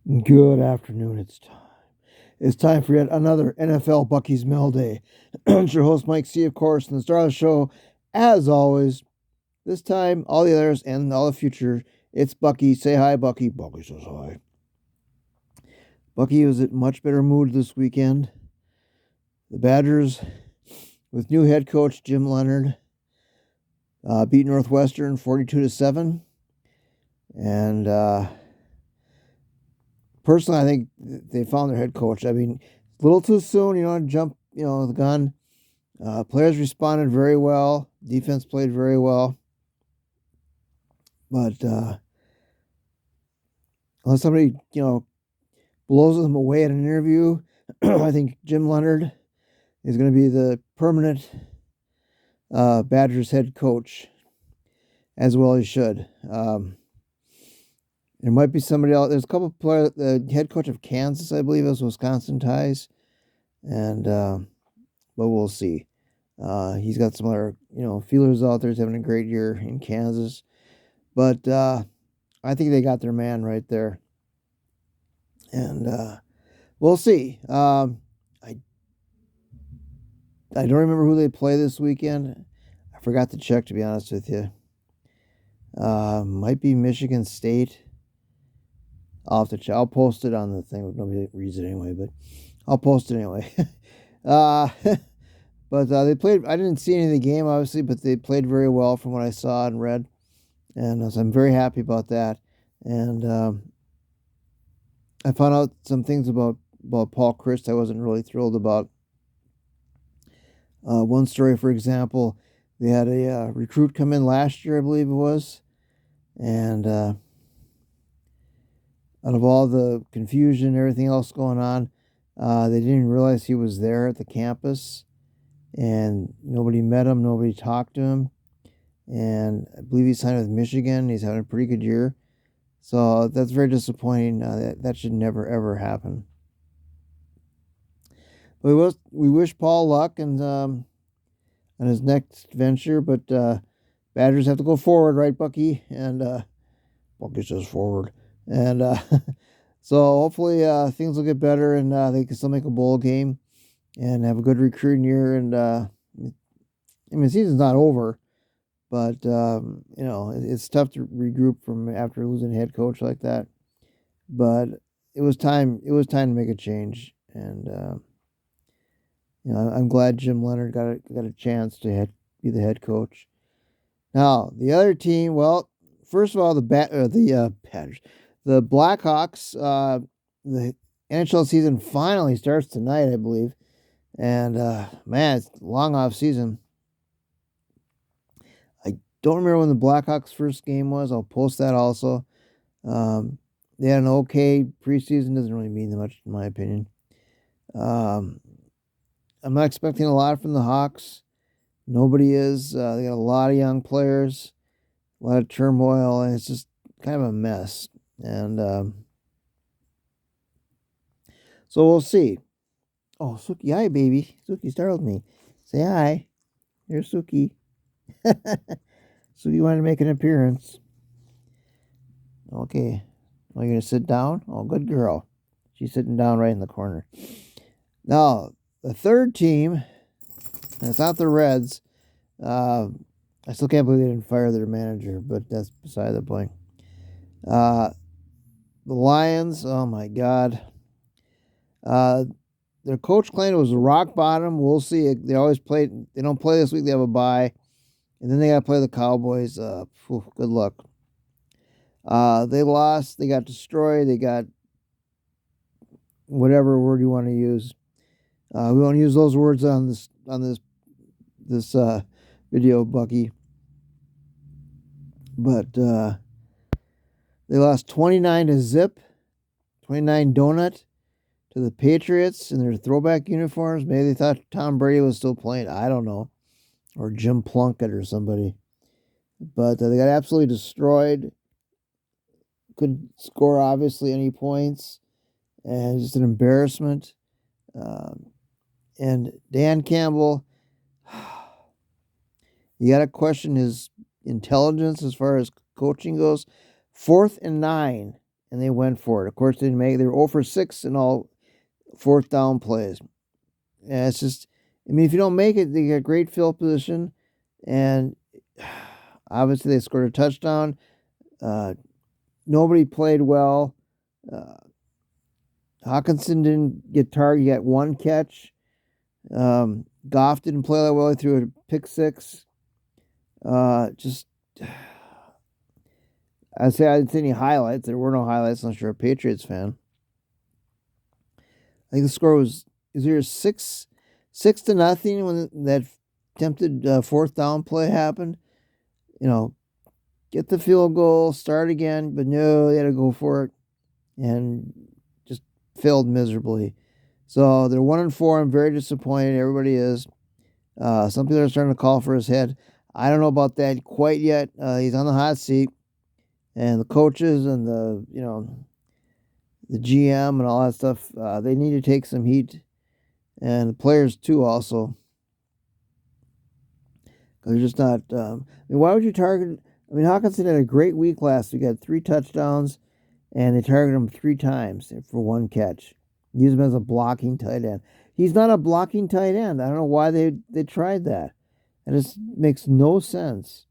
Good afternoon. It's time. It's time for yet another NFL Bucky's Mail Day. It's your host, Mike C., of course, and the star of the show, as always. This time, all the others and all the future, it's Bucky. Say hi, Bucky. Bucky says hi. Bucky was in much better mood this weekend. The Badgers, with new head coach Jim Leonard, beat Northwestern 42-7. And personally, I think they found their head coach. I mean, a little too soon, to jump, the gun. Players responded very well. Defense played very well. But unless somebody, blows them away at an interview, I think Jim Leonard is going to be the permanent Badgers head coach, as well as he should. There might be somebody else. There's a couple of players. The head coach of Kansas, I believe, has Wisconsin ties, and but we'll see. He's got some other feelers out there. He's having a great year in Kansas, but I think they got their man right there, and we'll see. I don't remember who they play this weekend. I forgot to check, to be honest with you. Might be Michigan State. I'll have to check. I'll post it on the thing. Nobody reads it anyway, but I'll post it anyway. But they played. I didn't see any of the game, obviously, but they played very well from what I saw and read, and so I'm very happy about that. And I found out some things about Paul Chryst I wasn't really thrilled about. One story, for example, they had a recruit come in last year, I believe it was, and out of all the confusion and everything else going on, they didn't realize he was there at the campus, and nobody met him, nobody talked to him, and I believe he signed with Michigan. He's having a pretty good year, so that's very disappointing. That should never, ever happen. But we wish Paul luck and on his next venture, but Badgers have to go forward, right, Bucky? And Bucky says forward. And so hopefully things will get better, and they can still make a bowl game and have a good recruiting year. And the season's not over, but it's tough to regroup from after losing a head coach like that. But it was time. It was time to make a change, and I'm glad Jim Leonard got a chance to be the head coach. Now the other team. Well, first of all, the Badgers. The Blackhawks, the NHL season finally starts tonight, I believe. And, man, it's a long off season. I don't remember when the Blackhawks' first game was. I'll post that also. They had an okay preseason. Doesn't really mean that much, in my opinion. I'm not expecting a lot from the Hawks. Nobody is. They got a lot of young players, a lot of turmoil, and it's just kind of a mess. And so we'll see. Oh, Suki, hi, baby. Suki startled me. Say hi. Here's Suki. Suki wanted to make an appearance. Okay. Are you going to sit down? Oh, good girl. She's sitting down right in the corner. Now, the third team, and it's not the Reds. I still can't believe they didn't fire their manager, but that's beside the point. The Lions, oh my God. Their coach claimed it was rock bottom. We'll see. They always play. They don't play this week. They have a bye. And then they got to play the Cowboys. Good luck. They lost. They got destroyed. They got whatever word you want to use. We won't use those words on this video, Bucky. But they lost 29-0, 29 Dounut to the Patriots in their throwback uniforms. Maybe they thought Tom Brady was still playing. I don't know. Or Jim Plunkett or somebody. But they got absolutely destroyed. Couldn't score, obviously, any points. And just an embarrassment. And Dan Campbell, you got to question his intelligence as far as coaching goes. 4th and 9 and they went for it. Of course, they didn't make it. They were 0 for 6 in all fourth down plays. And it's just, I mean, if you don't make it, they get great field position, and obviously they scored a touchdown. Nobody played well. Hawkinson didn't get targeted. He got one catch. Goff didn't play that well. He threw a pick six. Just, I'd say I didn't see any highlights. There were no highlights unless you're a Patriots fan. I think the score was either 6-0 when that attempted fourth down play happened. You know, get the field goal, start again, but no, they had to go for it, and just failed miserably. So they're 1-4. I'm very disappointed. Everybody is. Some people are starting to call for his head. I don't know about that quite yet. He's on the hot seat, and the coaches and the GM and all that stuff, they need to take some heat, and the players too also. Because they're just not. Why would you target? Hawkinson had a great week last week. He had 3 touchdowns, and they targeted him 3 times for 1 catch. Use him as a blocking tight end. He's not a blocking tight end. I don't know why they tried that. It just makes no sense.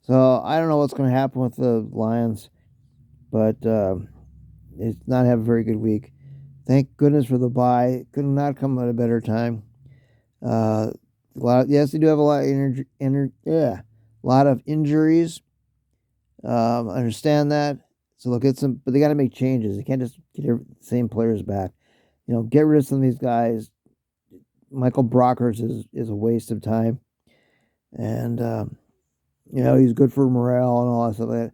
So I don't know what's going to happen with the Lions, but it's not have a very good week. Thank goodness for the bye. Could not come at a better time. Yes, they do have a lot of lot of injuries. I understand that. So they'll get some, but they got to make changes. They can't just get the same players back. Get rid of some of these guys. Michael Brockers is a waste of time, and he's good for morale and all that stuff. That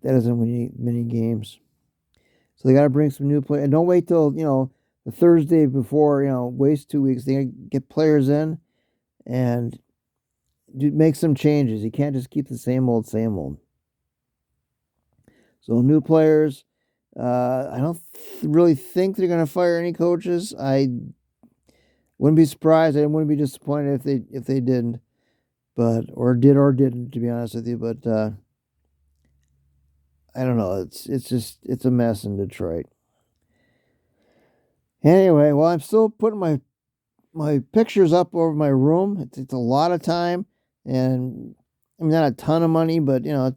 doesn't win many games. So they got to bring some new players, and don't wait till the Thursday before. Waste 2 weeks. They got to get players in and make some changes. You can't just keep the same old. So new players. I don't really think they're going to fire any coaches. I wouldn't be surprised. I wouldn't be disappointed if they didn't, or didn't. To be honest with you, but I don't know. It's a mess in Detroit. Anyway, well, I'm still putting my pictures up over my room. It takes a lot of time, and not a ton of money, but it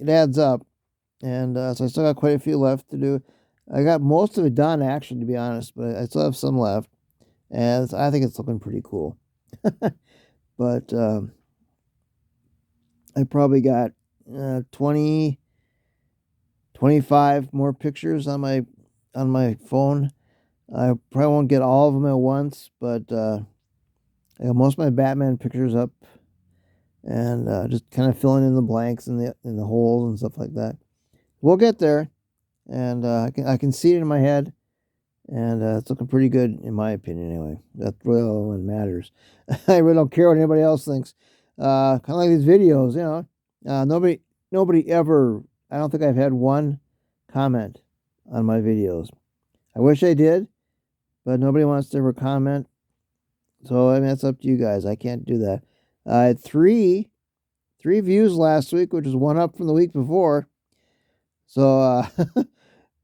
adds up. And so I still got quite a few left to do. I got most of it done, actually, to be honest, but I still have some left. And I think it's looking pretty cool. But I probably got 20, 25 more pictures on my phone. I probably won't get all of them at once, but I got most of my Batman pictures up, and just kind of filling in the blanks and the holes and stuff like that. We'll get there, and I can see it in my head, and it's looking pretty good in my opinion. Anyway, that's really all that matters. I really don't care what anybody else thinks. Kind of like these videos, nobody ever. I don't think I've had one comment on my videos. I wish I did, but nobody wants to ever comment. So that's up to you guys. I can't do that. I had three views last week, which is one up from the week before. So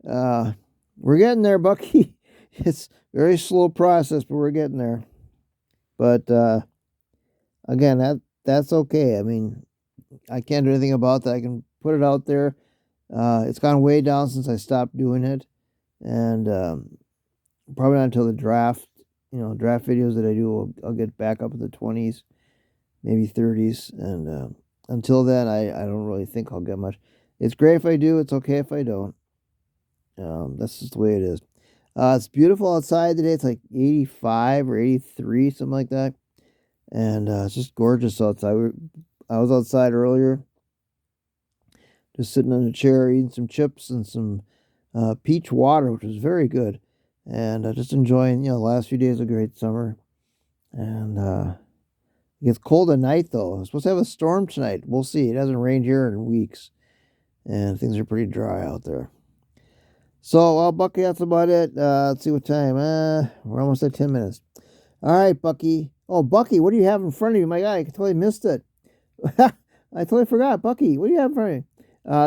we're getting there, Bucky. It's a very slow process, but we're getting there. But again, that's okay. I can't do anything about that. I can put it out there. It's gone way down since I stopped doing it, and probably not until the draft. Draft videos that I do, I'll get back up in the 20s, maybe 30s, and until then, I don't really think I'll get much. It's great if I do. It's okay if I don't. That's just the way it is. It's beautiful outside today. It's like 85 or 83, something like that. And it's just gorgeous outside. I was outside earlier, just sitting on a chair, eating some chips and some peach water, which was very good. And just enjoying, the last few days of great summer. And it gets cold at night, though. I'm supposed to have a storm tonight. We'll see. It hasn't rained here in weeks. And things are pretty dry out there. So, Bucky, that's about it. Let's see what time. We're almost at 10 minutes. All right, Bucky. Oh, Bucky, what do you have in front of you? My guy, I totally missed it. I totally forgot. Bucky, what do you have in front of you?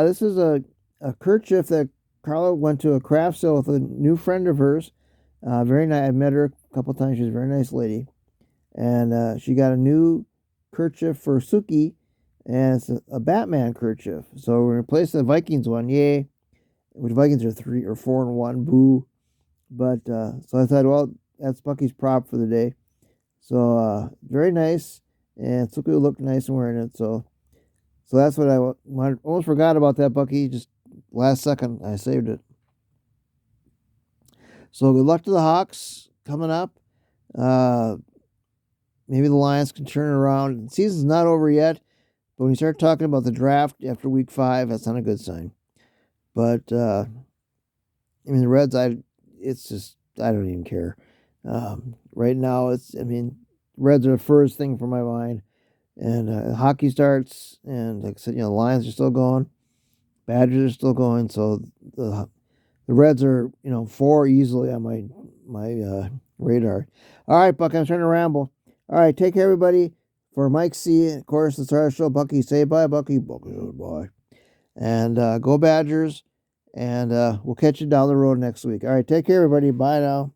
This is a a kerchief that Carla went to a craft sale with a new friend of hers. Very nice. I've met her a couple times. She's a very nice lady. And she got a new kerchief for Suki, and it's a Batman kerchief. So we're going to replace the Vikings one. Yay. Which Vikings are 3 or 4-1. Boo. But so I thought, well, that's Bucky's prop for the day. So very nice. And Suki will look nice and wearing it. So that's what I wanted. Almost forgot about that, Bucky. Just last second, I saved it. So good luck to the Hawks coming up. Maybe the Lions can turn it around. The season's not over yet, but when you start talking about the draft after week 5, that's not a good sign. But I mean, the Reds, it's just, I don't even care. Right now, Reds are the first thing for my mind. And hockey starts, and like I said, the Lions are still going, Badgers are still going. So the Reds are 4 easily on my radar. All right, Buck, I'm trying to ramble. All right, take care, everybody. For Mike C, of course, it's our show. Bucky, say bye, Bucky. Bucky, say bye. And go Badgers. And we'll catch you down the road next week. All right, take care, everybody. Bye now.